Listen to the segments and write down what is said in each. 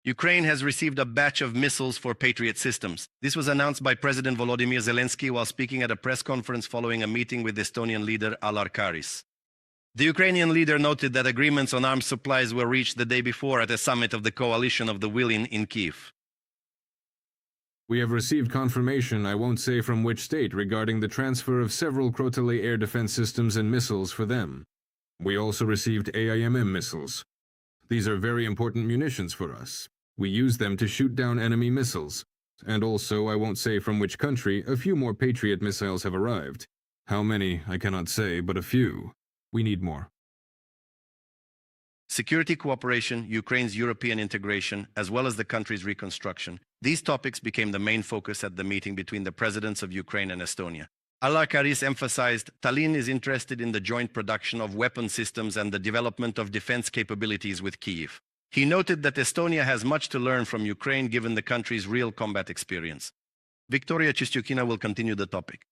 Ukraine has received a batch of missiles for Patriot systems. This was announced by President Volodymyr Zelensky while speaking at a press conference following a meeting with Estonian leader Alar Karis. The Ukrainian leader noted that agreements on arms supplies were reached the day before at a summit of the Coalition of the Willing in Kyiv. We have received confirmation, I won't say from which state, regarding the transfer of several Krotali air defense systems and missiles for them. We also received AIMM missiles. These are very important munitions for us. We use them to shoot down enemy missiles. And also, I won't say from which country, a few more Patriot missiles have arrived. How many, I cannot say, but a few. We need more. Security cooperation, Ukraine's European integration, as well as the country's reconstruction. These topics became the main focus at the meeting between the presidents of Ukraine and Estonia. Alar Karis emphasized Tallinn is interested in the joint production of weapon systems and the development of defense capabilities with Kyiv. He noted that Estonia has much to learn from Ukraine given the country's real combat experience. Victoria Chistyukina will continue the topic.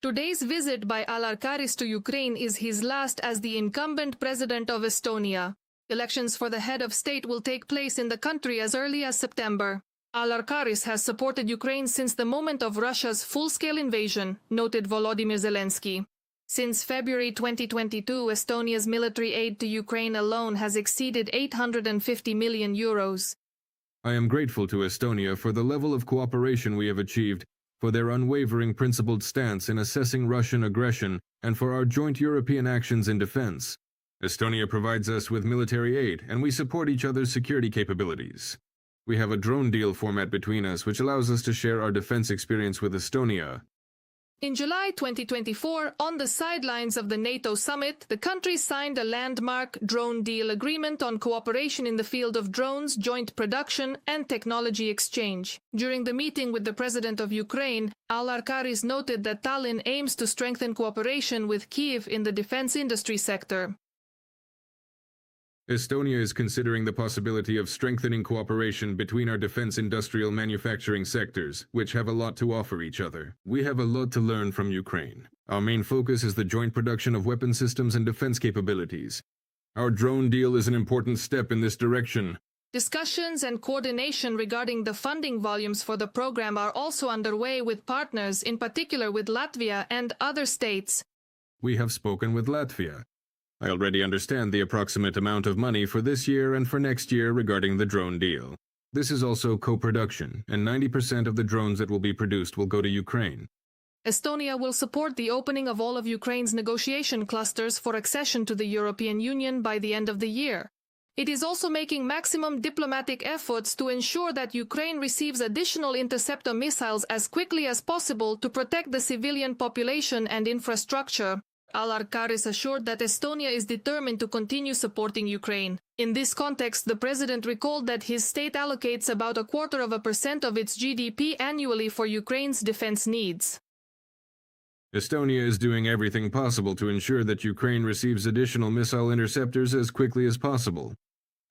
Today's visit by Alar Karis to Ukraine is his last as the incumbent president of Estonia. Elections for the head of state will take place in the country as early as September. Alar Karis has supported Ukraine since the moment of Russia's full-scale invasion, noted Volodymyr Zelensky. Since February 2022, Estonia's military aid to Ukraine alone has exceeded 850 million euros. I am grateful to Estonia for the level of cooperation we have achieved, for their unwavering principled stance in assessing Russian aggression, and for our joint European actions in defense. Estonia provides us with military aid, and we support each other's security capabilities. We have a drone deal format between us which allows us to share our defense experience with Estonia. In July 2024, on the sidelines of the NATO summit, the countries signed a landmark drone deal agreement on cooperation in the field of drones, joint production, and technology exchange. During the meeting with the President of Ukraine, Alar Karis noted that Tallinn aims to strengthen cooperation with Kyiv in the defense industry sector. Estonia is considering the possibility of strengthening cooperation between our defense industrial manufacturing sectors, which have a lot to offer each other. We have a lot to learn from Ukraine. Our main focus is the joint production of weapon systems and defense capabilities. Our drone deal is an important step in this direction. Discussions and coordination regarding the funding volumes for the program are also underway with partners, in particular with Latvia and other states. We have spoken with Latvia. I already understand the approximate amount of money for this year and for next year regarding the drone deal. This is also co-production, and 90% of the drones that will be produced will go to Ukraine. Estonia will support the opening of all of Ukraine's negotiation clusters for accession to the European Union by the end of the year. It is also making maximum diplomatic efforts to ensure that Ukraine receives additional interceptor missiles as quickly as possible to protect the civilian population and infrastructure. Alar Karis assured that Estonia is determined to continue supporting Ukraine. In this context, the president recalled that his state allocates about 0.25% of its GDP annually for Ukraine's defense needs. Estonia is doing everything possible to ensure that Ukraine receives additional missile interceptors as quickly as possible.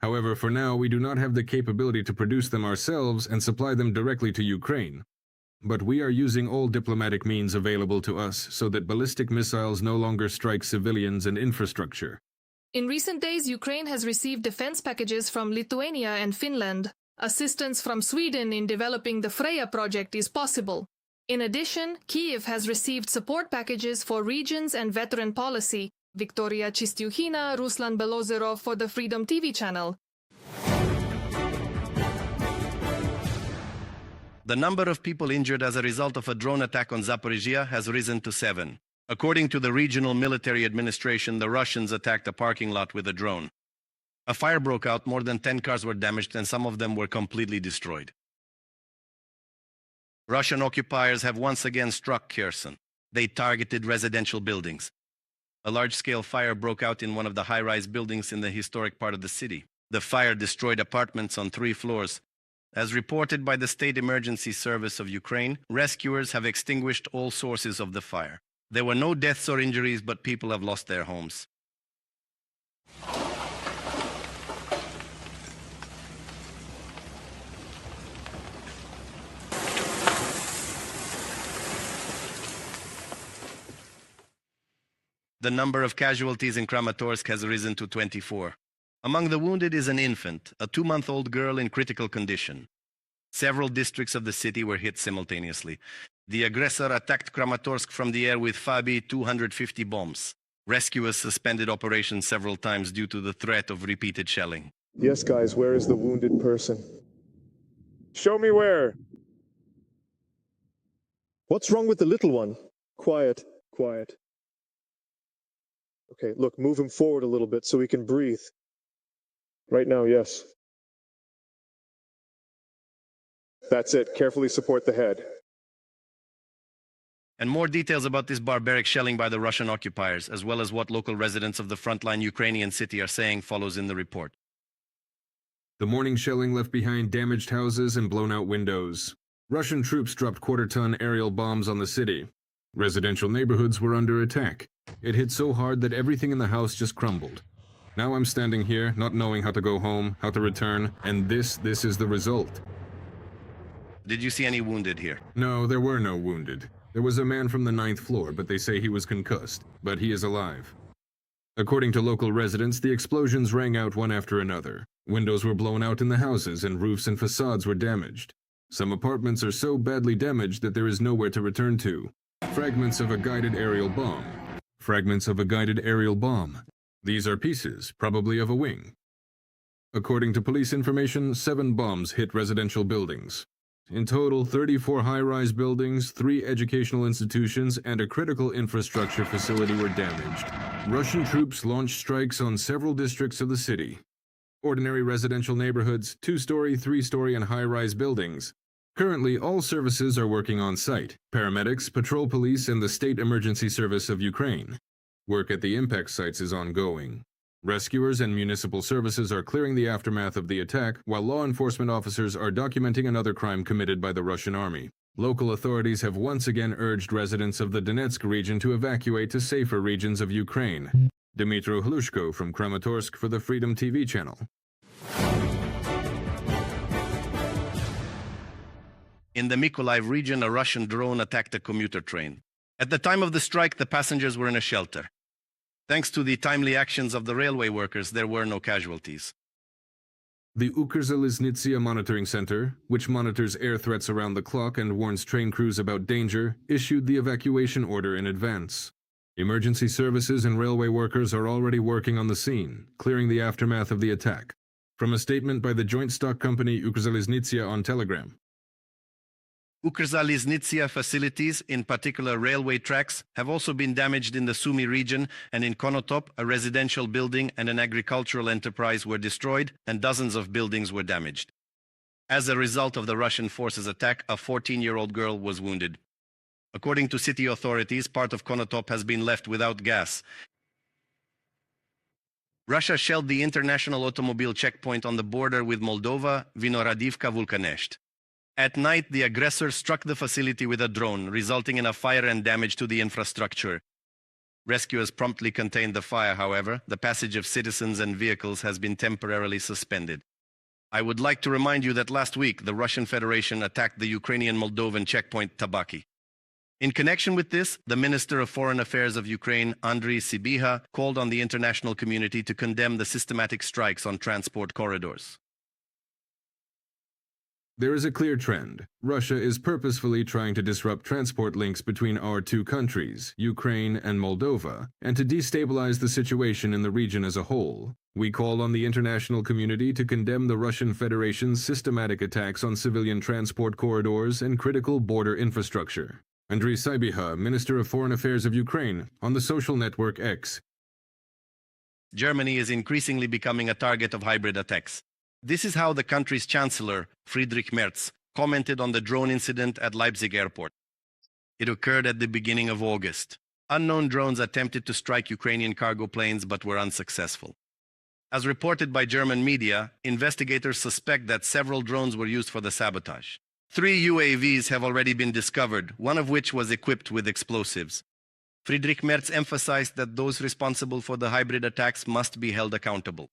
However, for now, we do not have the capability to produce them ourselves and supply them directly to Ukraine. But we are using all diplomatic means available to us so that ballistic missiles no longer strike civilians and infrastructure. In recent days, Ukraine has received defense packages from Lithuania and Finland. Assistance from Sweden in developing the Freya project is possible. In addition, Kyiv has received support packages for regions and veteran policy. Victoria Chistyukina, Ruslan Belozerov for the Freedom TV channel. The number of people injured as a result of a drone attack on Zaporizhzhia has risen to 7. According to the regional military administration, the Russians attacked a parking lot with a drone. A fire broke out, more than 10 cars were damaged, and some of them were completely destroyed. Russian occupiers have once again struck Kherson. They targeted residential buildings. A large-scale fire broke out in one of the high-rise buildings in the historic part of the city. The fire destroyed apartments on 3 floors. As reported by the State Emergency Service of Ukraine, rescuers have extinguished all sources of the fire. There were no deaths or injuries, but people have lost their homes. The number of casualties in Kramatorsk has risen to 24. Among the wounded is an infant, a 2-month-old girl in critical condition. Several districts of the city were hit simultaneously. The aggressor attacked Kramatorsk from the air with Fabi 250 bombs. Rescuers suspended operations several times due to the threat of repeated shelling. Yes, guys, where is the wounded person? Show me where! What's wrong with the little one? Quiet, quiet. Okay, look, move him forward a little bit so he can breathe. Right now, yes. That's it. Carefully support the head. And more details about this barbaric shelling by the Russian occupiers, as well as what local residents of the frontline Ukrainian city are saying, follows in the report. The morning shelling left behind damaged houses and blown-out windows. Russian troops dropped quarter-ton aerial bombs on the city. Residential neighborhoods were under attack. It hit so hard that everything in the house just crumbled. Now I'm standing here, not knowing how to go home, how to return, and this is the result. Did you see any wounded here? No, there were no wounded. There was a man from the 9th floor, but they say he was concussed, but he is alive. According to local residents, the explosions rang out one after another. Windows were blown out in the houses, and roofs and facades were damaged. Some apartments are so badly damaged that there is nowhere to return to. Fragments of a guided aerial bomb. Fragments of a guided aerial bomb. These are pieces, probably of a wing. According to police information, 7 bombs hit residential buildings. In total, 34 high-rise buildings, 3 educational institutions, and a critical infrastructure facility were damaged. Russian troops launched strikes on several districts of the city. Ordinary residential neighborhoods, 2-story, 3-story, and high-rise buildings. Currently, all services are working on site: paramedics, patrol police, and the State Emergency Service of Ukraine. Work at the impact sites is ongoing. Rescuers and municipal services are clearing the aftermath of the attack, while law enforcement officers are documenting another crime committed by the Russian army. Local authorities have once again urged residents of the Donetsk region to evacuate to safer regions of Ukraine. Dmitro Hlushko from Kramatorsk for the Freedom TV channel. In the Mykolaiv region, a Russian drone attacked a commuter train. At the time of the strike, the passengers were in a shelter. Thanks to the timely actions of the railway workers, there were no casualties. The Ukrzaliznytsia Monitoring Center, which monitors air threats around the clock and warns train crews about danger, issued the evacuation order in advance. Emergency services and railway workers are already working on the scene, clearing the aftermath of the attack. From a statement by the joint stock company Ukrzaliznytsia on Telegram. Ukrzaliznytsia facilities, in particular railway tracks, have also been damaged in the Sumy region, and in Konotop, a residential building and an agricultural enterprise were destroyed, and dozens of buildings were damaged. As a result of the Russian forces' attack, a 14-year-old girl was wounded. According to city authorities, part of Konotop has been left without gas. Russia shelled the international automobile checkpoint on the border with Moldova, Vinohradivka-Vulcanești. At night, the aggressor struck the facility with a drone, resulting in a fire and damage to the infrastructure. Rescuers promptly contained the fire, however. The passage of citizens and vehicles has been temporarily suspended. I would like to remind you that last week, the Russian Federation attacked the Ukrainian-Moldovan checkpoint Tabaki. In connection with this, the Minister of Foreign Affairs of Ukraine, Andriy Sybiha, called on the international community to condemn the systematic strikes on transport corridors. There is a clear trend. Russia is purposefully trying to disrupt transport links between our two countries, Ukraine and Moldova, and to destabilize the situation in the region as a whole. We call on the international community to condemn the Russian Federation's systematic attacks on civilian transport corridors and critical border infrastructure. Andriy Sybiha, Minister of Foreign Affairs of Ukraine, on the social network X. Germany is increasingly becoming a target of hybrid attacks. This is how the country's Chancellor, Friedrich Merz, commented on the drone incident at Leipzig airport. It occurred at the beginning of August. Unknown drones attempted to strike Ukrainian cargo planes but were unsuccessful. As reported by German media, investigators suspect that several drones were used for the sabotage. 3 UAVs have already been discovered, one of which was equipped with explosives. Friedrich Merz emphasized that those responsible for the hybrid attacks must be held accountable.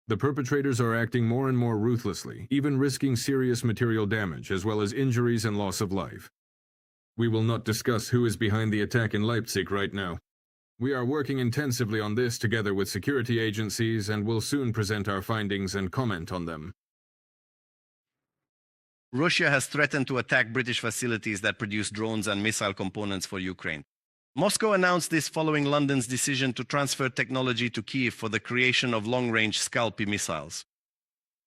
The perpetrators are acting more and more ruthlessly, even risking serious material damage as well as injuries and loss of life. We will not discuss who is behind the attack in Leipzig right now. We are working intensively on this together with security agencies and will soon present our findings and comment on them. Russia has threatened to attack British facilities that produce drones and missile components for Ukraine. Moscow announced this following London's decision to transfer technology to Kyiv for the creation of long-range Scalp missiles.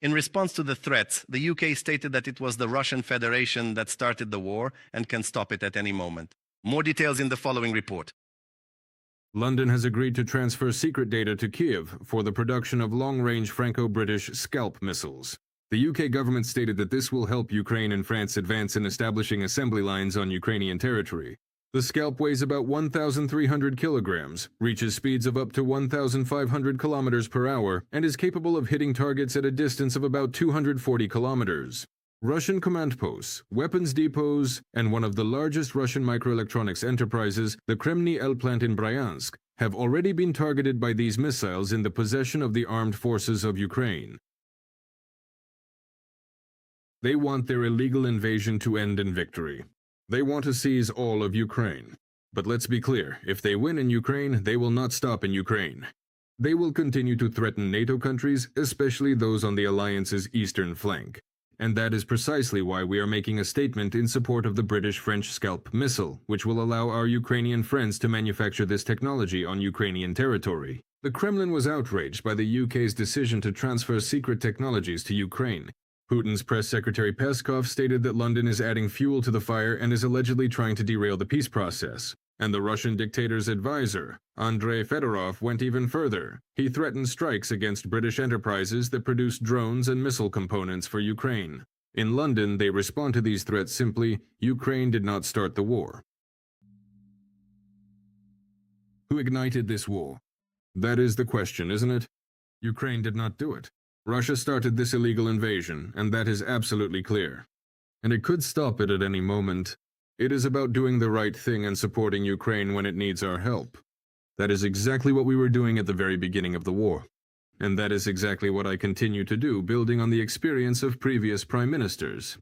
In response to the threats, the UK stated that it was the Russian Federation that started the war and can stop it at any moment. More details in the following report. London has agreed to transfer secret data to Kyiv for the production of long-range Franco-British Scalp missiles. The UK government stated that this will help Ukraine and France advance in establishing assembly lines on Ukrainian territory. The Scalp weighs about 1,300 kilograms, reaches speeds of up to 1,500 kilometers per hour, and is capable of hitting targets at a distance of about 240 kilometers. Russian command posts, weapons depots, and one of the largest Russian microelectronics enterprises, the Kremlin L plant in Bryansk, have already been targeted by these missiles in the possession of the armed forces of Ukraine. They want their illegal invasion to end in victory. They want to seize all of Ukraine. But let's be clear, if they win in Ukraine, they will not stop in Ukraine. They will continue to threaten NATO countries, especially those on the alliance's eastern flank. And that is precisely why we are making a statement in support of the British-French Scalp missile, which will allow our Ukrainian friends to manufacture this technology on Ukrainian territory. The Kremlin was outraged by the UK's decision to transfer secret technologies to Ukraine. Putin's press secretary Peskov stated that London is adding fuel to the fire and is allegedly trying to derail the peace process. And the Russian dictator's advisor, Andrei Fedorov, went even further. He threatened strikes against British enterprises that produce drones and missile components for Ukraine. In London, they respond to these threats simply, Ukraine did not start the war. Who ignited this war? That is the question, isn't it? Ukraine did not do it. Russia started this illegal invasion, and that is absolutely clear. And it could stop it at any moment. It is about doing the right thing and supporting Ukraine when it needs our help. That is exactly what we were doing at the very beginning of the war. And that is exactly what I continue to do, building on the experience of previous prime ministers.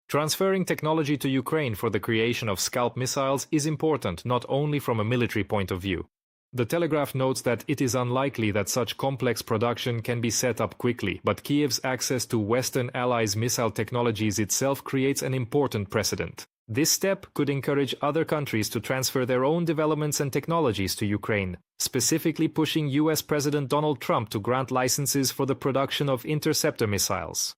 Transferring technology to Ukraine for the creation of Scalp missiles is important not only from a military point of view. The Telegraph notes that it is unlikely that such complex production can be set up quickly, but Kyiv's access to Western allies' missile technologies itself creates an important precedent. This step could encourage other countries to transfer their own developments and technologies to Ukraine, specifically pushing US President Donald Trump to grant licenses for the production of interceptor missiles.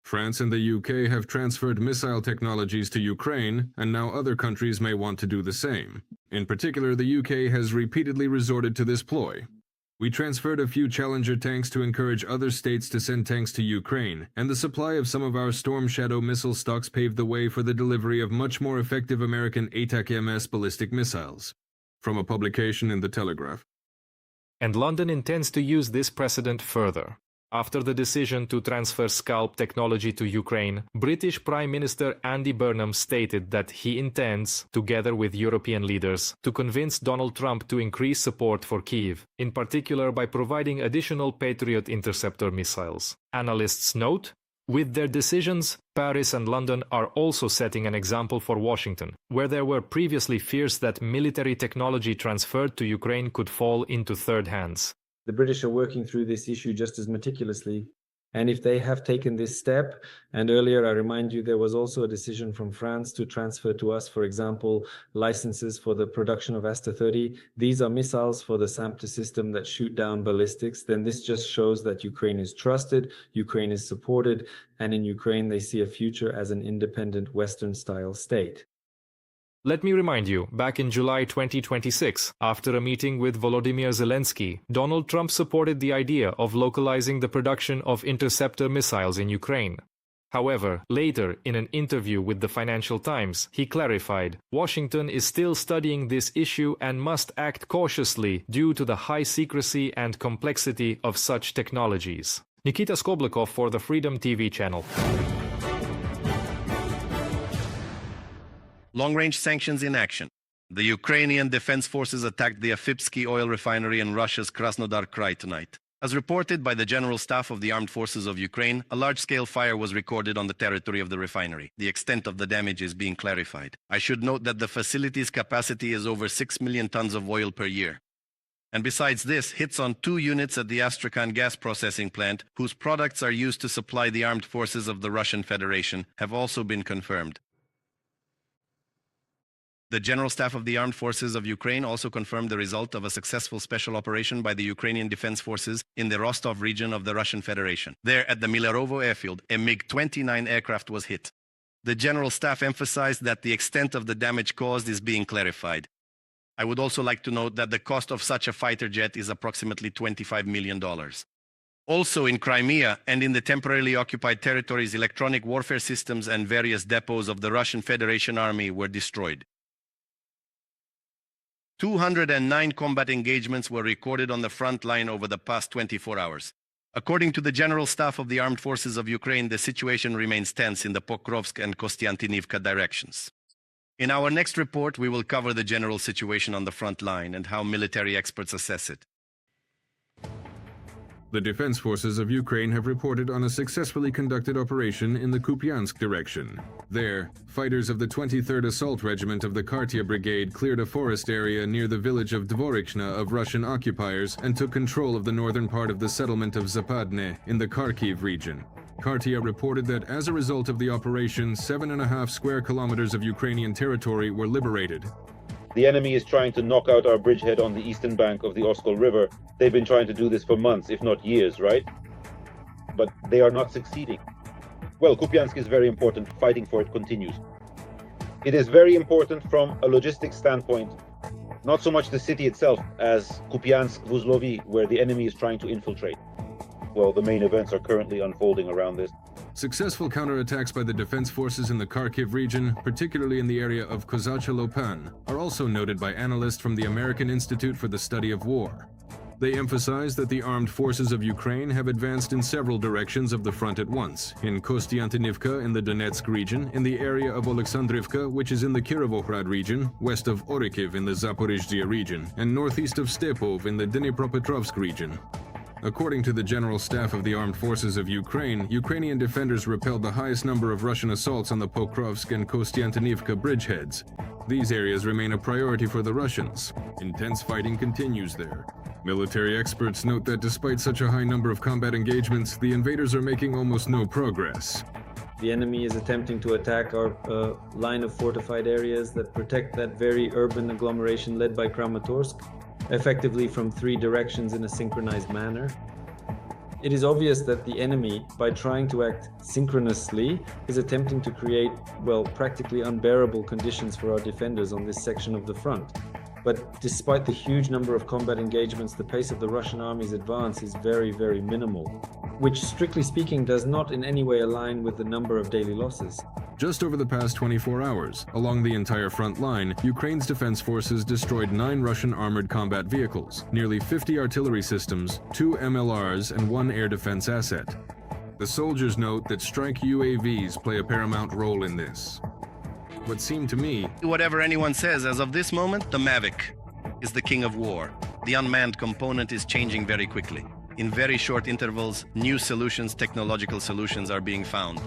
France and the UK have transferred missile technologies to Ukraine, and now other countries may want to do the same. In particular, the UK has repeatedly resorted to this ploy. We transferred a few Challenger tanks to encourage other states to send tanks to Ukraine, and the supply of some of our Storm Shadow missile stocks paved the way for the delivery of much more effective American ATACMS ballistic missiles. From a publication in the Telegraph. And London intends to use this precedent further. After the decision to transfer Scalp technology to Ukraine, British Prime Minister Andy Burnham stated that he intends, together with European leaders, to convince Donald Trump to increase support for Kyiv, in particular by providing additional Patriot interceptor missiles. Analysts note, with their decisions, Paris and London are also setting an example for Washington, where there were previously fears that military technology transferred to Ukraine could fall into third hands. The British are working through this issue just as meticulously. And if they have taken this step, and earlier I remind you there was also a decision from France to transfer to us, for example, licenses for the production of Aster 30. These are missiles for the SAMPTE system that shoot down ballistics. Then this just shows that Ukraine is trusted, Ukraine is supported, and in Ukraine they see a future as an independent Western-style state. Let me remind you, back in July 2026, after a meeting with Volodymyr Zelensky, Donald Trump supported the idea of localizing the production of interceptor missiles in Ukraine. However, later, in an interview with the Financial Times, he clarified, Washington is still studying this issue and must act cautiously due to the high secrecy and complexity of such technologies. Nikita Skoblikov for the Freedom TV channel. Long-range sanctions in action. The Ukrainian Defense Forces attacked the Afipsky oil refinery in Russia's Krasnodar Krai tonight. As reported by the General Staff of the Armed Forces of Ukraine, a large-scale fire was recorded on the territory of the refinery. The extent of the damage is being clarified. I should note that the facility's capacity is over 6 million tons of oil per year. And besides this, hits on 2 units at the Astrakhan gas processing plant, whose products are used to supply the armed forces of the Russian Federation, have also been confirmed. The General Staff of the Armed Forces of Ukraine also confirmed the result of a successful special operation by the Ukrainian Defense Forces in the Rostov region of the Russian Federation. There, at the Millerovo airfield, a MiG-29 aircraft was hit. The General Staff emphasized that the extent of the damage caused is being clarified. I would also like to note that the cost of such a fighter jet is approximately $25 million. Also in Crimea and in the temporarily occupied territories, electronic warfare systems and various depots of the Russian Federation Army were destroyed. 209 combat engagements were recorded on the front line over the past 24 hours. According to the General Staff of the Armed Forces of Ukraine, the situation remains tense in the Pokrovsk and Kostiantynivka directions. In our next report, we will cover the general situation on the front line and how military experts assess it. The defense forces of Ukraine have reported on a successfully conducted operation in the Kupiansk direction. There, fighters of the 23rd Assault Regiment of the Kharkiv Brigade cleared a forest area near the village of Zaporizhzhia of Russian occupiers and took control of the northern part of the settlement of Zapotage in the Kharkiv region. Patriot reported that as a result of the operation, 7.5 square kilometers of Ukrainian territory were liberated. The enemy is trying to knock out our bridgehead on the eastern bank of the Oskol River. They've been trying to do this for months, if not years, right? But they are not succeeding. Well, Kupiansk is very important. Fighting for it continues. It is very important from a logistics standpoint, not so much the city itself as Kupiansk, Vuzlovi, where the enemy is trying to infiltrate. Well, the main events are currently unfolding around this. Successful counterattacks by the defense forces in the Kharkiv region, particularly in the area of Kozacha Lopan, are also noted by analysts from the American Institute for the Study of War. They emphasize that the armed forces of Ukraine have advanced in several directions of the front at once, in Kostiantynivka in the Donetsk region, in the area of Oleksandrivka, which is in the Kirovohrad region, west of Orikhiv in the Zaporizhzhia region, and northeast of Stepov in the Dnipropetrovsk region. According to the General Staff of the Armed Forces of Ukraine, Ukrainian defenders repelled the highest number of Russian assaults on the Pokrovsk and Kostiantynivka bridgeheads. These areas remain a priority for the Russians. Intense fighting continues there. Military experts note that despite such a high number of combat engagements, the invaders are making almost no progress. The enemy is attempting to attack our line of fortified areas that protect that very urban agglomeration led by Kramatorsk, effectively from 3 directions in a synchronized manner. It is obvious that the enemy, by trying to act synchronously, is attempting to create, well, practically unbearable conditions for our defenders on this section of the front. But despite the huge number of combat engagements, the pace of the Russian army's advance is very, very minimal, which strictly speaking does not in any way align with the number of daily losses. Just over the past 24 hours, along the entire front line, Ukraine's defense forces destroyed 9 Russian armored combat vehicles, nearly 50 artillery systems, 2 MLRs, and 1 air defense asset. The soldiers note that strike UAVs play a paramount role in this. What seemed to me... Whatever anyone says, as of this moment, the Mavic is the king of war. The unmanned component is changing very quickly. In very short intervals, new solutions, technological solutions are being found.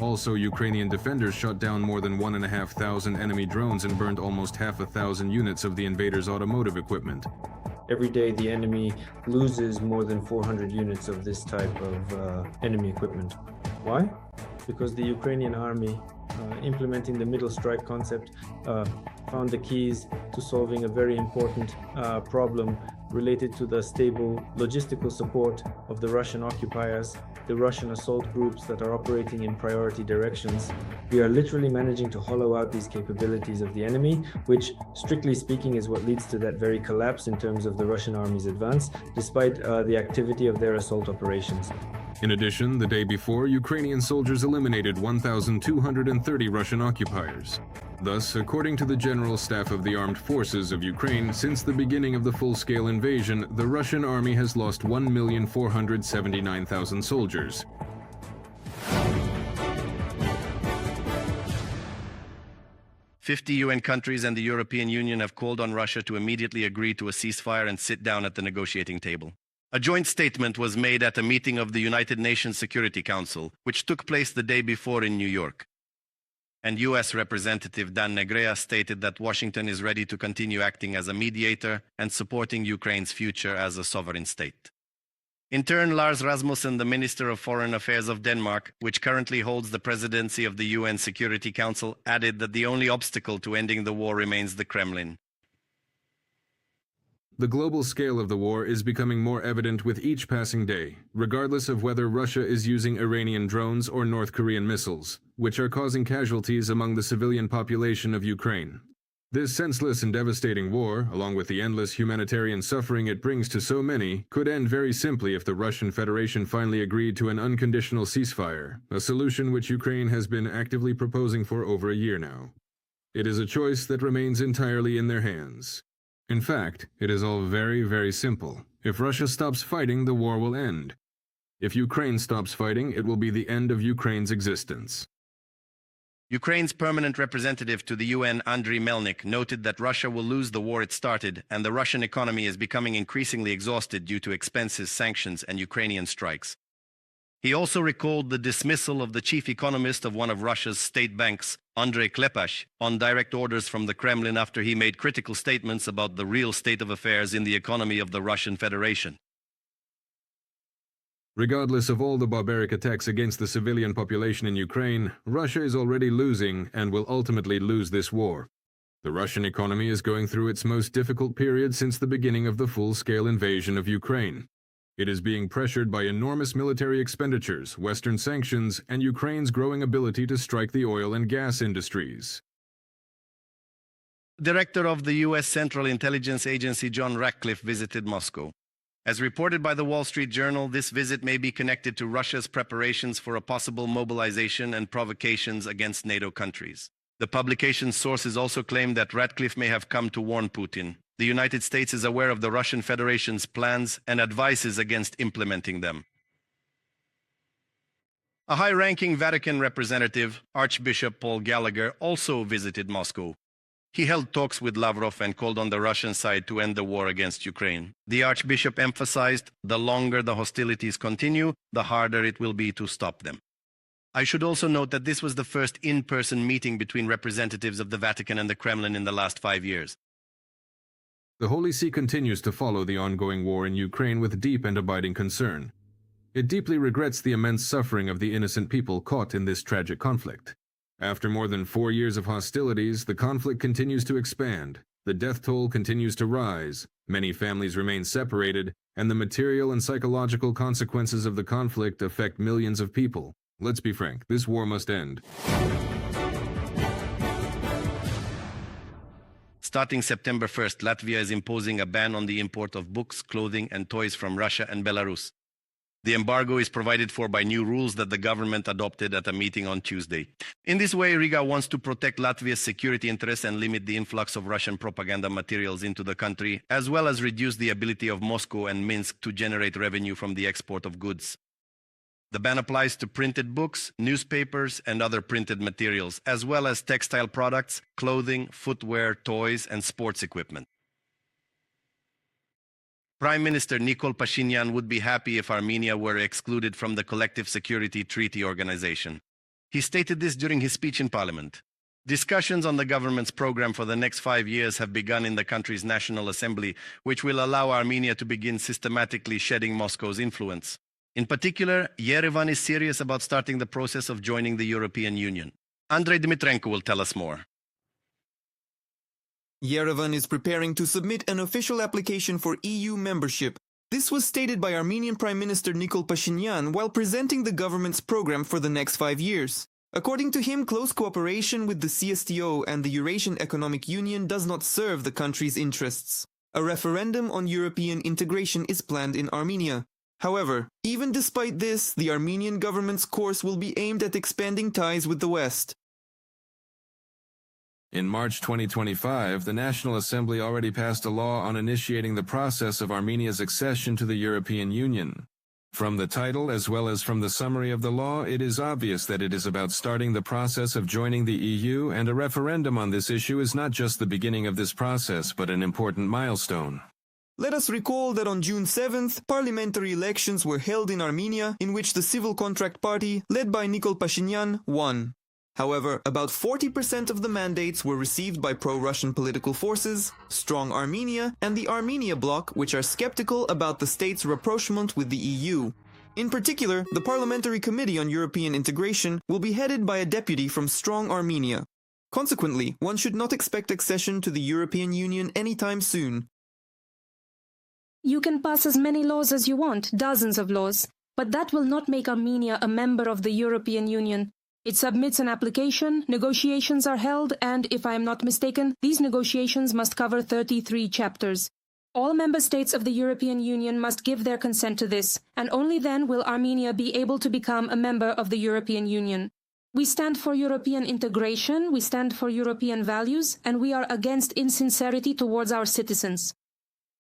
Also, Ukrainian defenders shot down more than 1,500 enemy drones and burned almost 1,000 units of the invaders' automotive equipment. Every day the enemy loses more than 400 units of this type of enemy equipment. Why? Because the Ukrainian army, implementing the middle strike concept, found the keys to solving a very important problem related to the stable logistical support of the Russian occupiers, the Russian assault groups that are operating in priority directions. We are literally managing to hollow out these capabilities of the enemy, which, strictly speaking, is what leads to that very collapse in terms of the Russian army's advance, despite the activity of their assault operations. In addition, the day before, Ukrainian soldiers eliminated 1,230 Russian occupiers. Thus, according to the General Staff of the Armed Forces of Ukraine, since the beginning of the full-scale invasion, the Russian army has lost 1,479,000 soldiers. "50 UN countries and the European Union have called on Russia to immediately agree to a ceasefire and sit down at the negotiating table. A joint statement was made at a meeting of the United Nations Security Council, which took place the day before in New York. And U.S. Representative Dan Negrea stated that Washington is ready to continue acting as a mediator and supporting Ukraine's future as a sovereign state. In turn, Lars Rasmussen, the Minister of Foreign Affairs of Denmark, which currently holds the presidency of the UN Security Council, added that the only obstacle to ending the war remains the Kremlin. The global scale of the war is becoming more evident with each passing day, regardless of whether Russia is using Iranian drones or North Korean missiles, which are causing casualties among the civilian population of Ukraine. This senseless and devastating war, along with the endless humanitarian suffering it brings to so many, could end very simply if the Russian Federation finally agreed to an unconditional ceasefire, a solution which Ukraine has been actively proposing for over a year now. It is a choice that remains entirely in their hands. In fact, it is all very, very simple. If Russia stops fighting, the war will end. If Ukraine stops fighting, it will be the end of Ukraine's existence. Ukraine's permanent representative to the UN, Andriy Melnik, noted that Russia will lose the war it started, and the Russian economy is becoming increasingly exhausted due to expenses, sanctions, and Ukrainian strikes. He also recalled the dismissal of the chief economist of one of Russia's state banks, Andrei Klepash, on direct orders from the Kremlin after he made critical statements about the real state of affairs in the economy of the Russian Federation. Regardless of all the barbaric attacks against the civilian population in Ukraine, Russia is already losing and will ultimately lose this war. The Russian economy is going through its most difficult period since the beginning of the full-scale invasion of Ukraine. It is being pressured by enormous military expenditures, Western sanctions, and Ukraine's growing ability to strike the oil and gas industries. Director of the U.S. Central Intelligence Agency John Ratcliffe visited Moscow. As reported by the Wall Street Journal, this visit may be connected to Russia's preparations for a possible mobilization and provocations against NATO countries. The publication's sources also claim that Ratcliffe may have come to warn Putin. The United States is aware of the Russian Federation's plans and advises against implementing them. A high-ranking Vatican representative, Archbishop Paul Gallagher, also visited Moscow. He held talks with Lavrov and called on the Russian side to end the war against Ukraine. The Archbishop emphasized the longer the hostilities continue, the harder it will be to stop them. I should also note that this was the first in-person meeting between representatives of the Vatican and the Kremlin in the last 5 years. The Holy See continues to follow the ongoing war in Ukraine with deep and abiding concern. It deeply regrets the immense suffering of the innocent people caught in this tragic conflict. After more than 4 years of hostilities, the conflict continues to expand, the death toll continues to rise, many families remain separated, and the material and psychological consequences of the conflict affect millions of people. Let's be frank, this war must end. Starting September 1st, Latvia is imposing a ban on the import of books, clothing, and toys from Russia and Belarus. The embargo is provided for by new rules that the government adopted at a meeting on Tuesday. In this way, Riga wants to protect Latvia's security interests and limit the influx of Russian propaganda materials into the country, as well as reduce the ability of Moscow and Minsk to generate revenue from the export of goods. The ban applies to printed books, newspapers, and other printed materials, as well as textile products, clothing, footwear, toys, and sports equipment. Prime Minister Nikol Pashinyan would be happy if Armenia were excluded from the Collective Security Treaty Organization. He stated this during his speech in Parliament. Discussions on the government's program for the next 5 years have begun in the country's National Assembly, which will allow Armenia to begin systematically shedding Moscow's influence. In particular, Yerevan is serious about starting the process of joining the European Union. Andrei Dmitrenko will tell us more. Yerevan is preparing to submit an official application for EU membership. This was stated by Armenian Prime Minister Nikol Pashinyan while presenting the government's program for the next 5 years. According to him, close cooperation with the CSTO and the Eurasian Economic Union does not serve the country's interests. A referendum on European integration is planned in Armenia. However, even despite this, the Armenian government's course will be aimed at expanding ties with the West. In March 2025, the National Assembly already passed a law on initiating the process of Armenia's accession to the European Union. From the title as well as from the summary of the law, it is obvious that it is about starting the process of joining the EU, and a referendum on this issue is not just the beginning of this process but an important milestone. Let us recall that on June 7th, parliamentary elections were held in Armenia, in which the Civil Contract Party, led by Nikol Pashinyan, won. However, about 40% of the mandates were received by pro-Russian political forces, Strong Armenia, and the Armenia bloc, which are skeptical about the state's rapprochement with the EU. In particular, the Parliamentary Committee on European Integration will be headed by a deputy from Strong Armenia. Consequently, one should not expect accession to the European Union anytime soon. You can pass as many laws as you want, dozens of laws, but that will not make Armenia a member of the European Union. It submits an application, negotiations are held, and, if I am not mistaken, these negotiations must cover 33 chapters. All member states of the European Union must give their consent to this, and only then will Armenia be able to become a member of the European Union. We stand for European integration, we stand for European values, and we are against insincerity towards our citizens.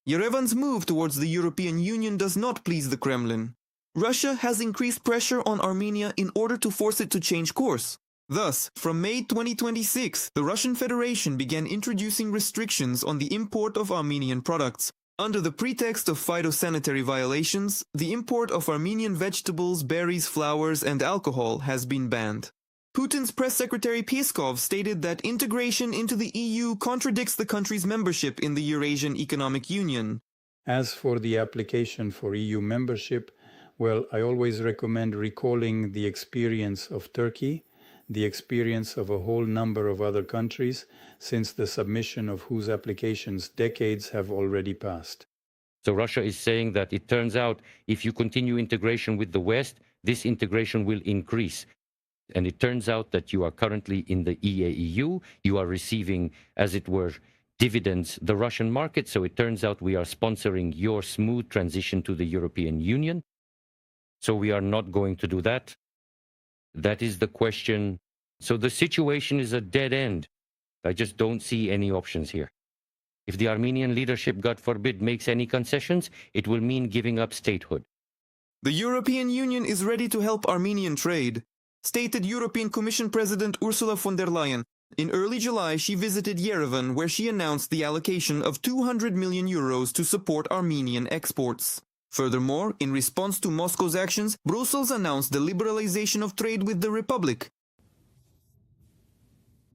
Yerevan's move towards the European Union does not please the Kremlin. Russia has increased pressure on Armenia in order to force it to change course. Thus, from May 2026, the Russian Federation began introducing restrictions on the import of Armenian products. Under the pretext of phytosanitary violations, the import of Armenian vegetables, berries, flowers, and alcohol has been banned. Putin's press secretary Peskov stated that integration into the EU contradicts the country's membership in the Eurasian Economic Union. As for the application for EU membership, well, I always recommend recalling the experience of Turkey, the experience of a whole number of other countries, since the submission of whose applications decades have already passed. So Russia is saying that it turns out if you continue integration with the West, this integration will increase. And it turns out that you are currently in the EAEU, you are receiving, as it were, dividends the Russian market, so it turns out we are sponsoring your smooth transition to the European Union. So we are not going to do that. That is the question. So the situation is a dead end. I just don't see any options here. If the Armenian leadership, God forbid, makes any concessions, it will mean giving up statehood. The European Union is ready to help Armenian trade, stated European Commission President Ursula von der Leyen. In early July, she visited Yerevan, where she announced the allocation of 200 million euros to support Armenian exports. Furthermore, in response to Moscow's actions, Brussels announced the liberalization of trade with the Republic.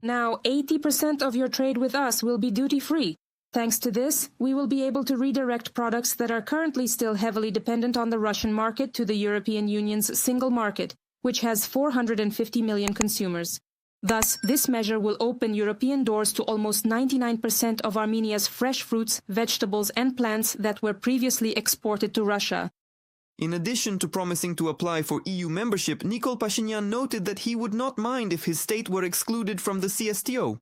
Now, 80% of your trade with us will be duty-free. Thanks to this, we will be able to redirect products that are currently still heavily dependent on the Russian market to the European Union's single market, which has 450 million consumers. Thus, this measure will open European doors to almost 99% of Armenia's fresh fruits, vegetables, and plants that were previously exported to Russia. In addition to promising to apply for EU membership, Nikol Pashinyan noted that he would not mind if his state were excluded from the CSTO.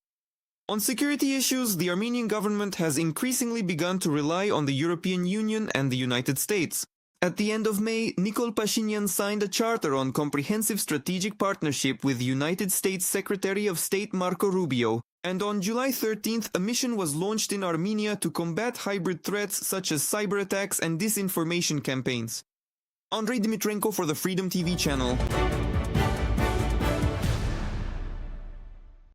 On security issues, the Armenian government has increasingly begun to rely on the European Union and the United States. At the end of May, Nikol Pashinyan signed a charter on comprehensive strategic partnership with United States Secretary of State Marco Rubio, and on July 13th, a mission was launched in Armenia to combat hybrid threats such as cyber attacks and disinformation campaigns. Andrei Dimitrenko for the Freedom TV channel.